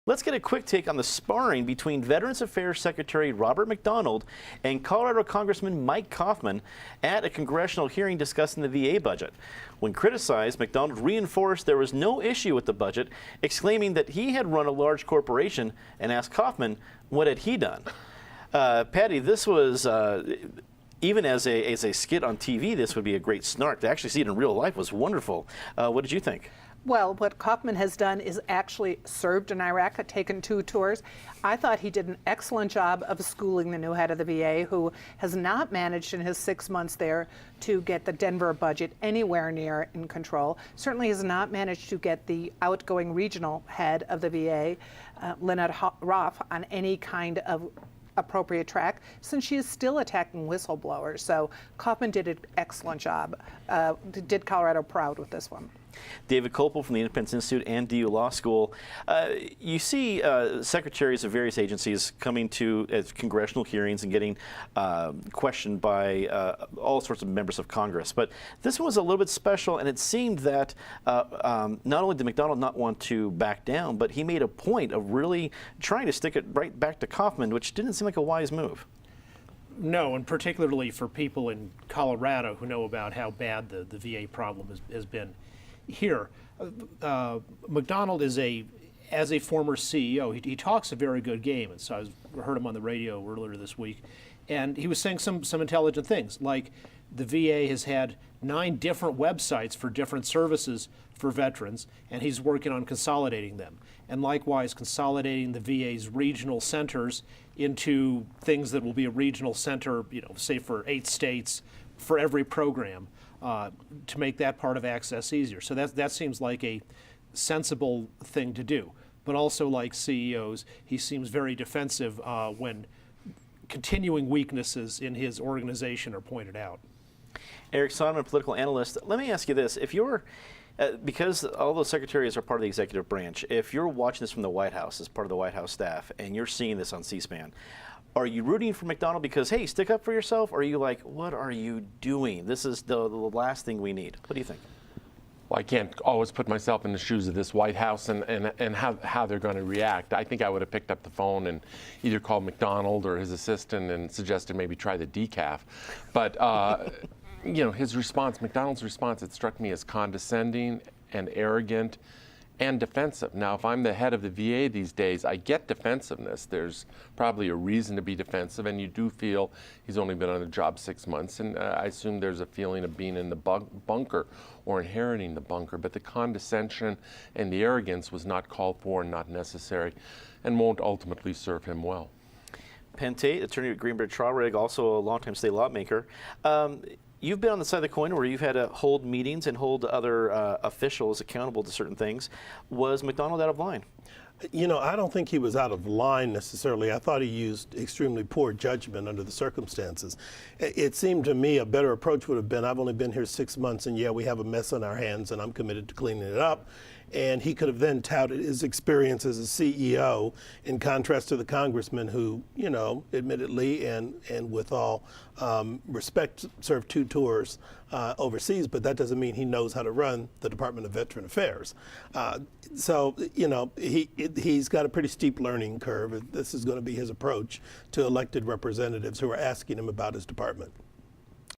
Let's get a quick take on the sparring between Veterans Affairs Secretary Robert McDonald and Colorado Congressman Mike Coffman at a congressional hearing discussing the VA budget. When criticized, McDonald reinforced there was no issue with the budget, exclaiming that he had run a large corporation, and asked Coffman what had he done. Patty, this was, even as a skit on TV, this would be a great snark. To actually see it in real life was wonderful. What did you think? Well, what Coffman has done is actually served in Iraq, taken 2 tours. I thought he did an excellent job of schooling the new head of the VA, who has not managed in his 6 months there to get the Denver budget anywhere near in control. Certainly has not managed to get the outgoing regional head of the VA, Lynette Roth, on any kind of appropriate track, since she is still attacking whistleblowers. So Coffman did an excellent job, did Colorado proud with this one. David Kopel from the Independence Institute and DU Law School. You see secretaries of various agencies coming to congressional hearings and getting questioned by all sorts of members of Congress. But this one was a little bit special, and it seemed that not only did McDonald not want to back down, but he made a point of really trying to stick it right back to Coffman, which didn't seem like a wise move. No, and particularly for people in Colorado who know about how bad the VA problem has been here. McDonald is as a former CEO, he talks a very good game, and so I heard him on the radio earlier this week, and he was saying some intelligent things, like the VA has had 9 different websites for different services for veterans, and he's working on consolidating them, and likewise consolidating the VA's regional centers into things that will be a regional center, say for 8 states for every program. To make that part of access easier. So that seems like a sensible thing to do. But also, like CEOs, he seems very defensive when continuing weaknesses in his organization are pointed out. Eric Sonneman, political analyst. Let me ask you this. If you're, because all those secretaries are part of the executive branch, if you're watching this from the White House as part of the White House staff and you're seeing this on C-SPAN, are you rooting for McDonald because, hey, stick up for yourself? Or are you like, what are you doing? This is the last thing we need. What do you think? Well, I can't always put myself in the shoes of this White House and how they're going to react. I think I would have picked up the phone and either called McDonald or his assistant and suggested maybe try the decaf. But, his response, McDonald's response, it struck me as condescending and arrogant and defensive. Now, if I'm the head of the VA these days, I get defensiveness. There's probably a reason to be defensive, and you do feel he's only been on the job 6 months, and I assume there's a feeling of being in the bunker or inheriting the bunker, but the condescension and the arrogance was not called for and not necessary, and won't ultimately serve him well. Penn Tate, attorney at Greenberg Traurig, also a longtime state lawmaker. You've been on the side of the coin where you've had to hold meetings and hold other officials accountable to certain things. Was McDonald out of line? I don't think he was out of line necessarily. I thought he used extremely poor judgment under the circumstances. It seemed to me a better approach would have been, I've only been here 6 months, and yeah, we have a mess on our hands, and I'm committed to cleaning it up. And he could have then touted his experience as a CEO, in contrast to the congressman who, admittedly and with all respect, served 2 tours overseas, but that doesn't mean he knows how to run the Department of Veteran Affairs. He's got a pretty steep learning curve. This is going to be his approach to elected representatives who are asking him about his department.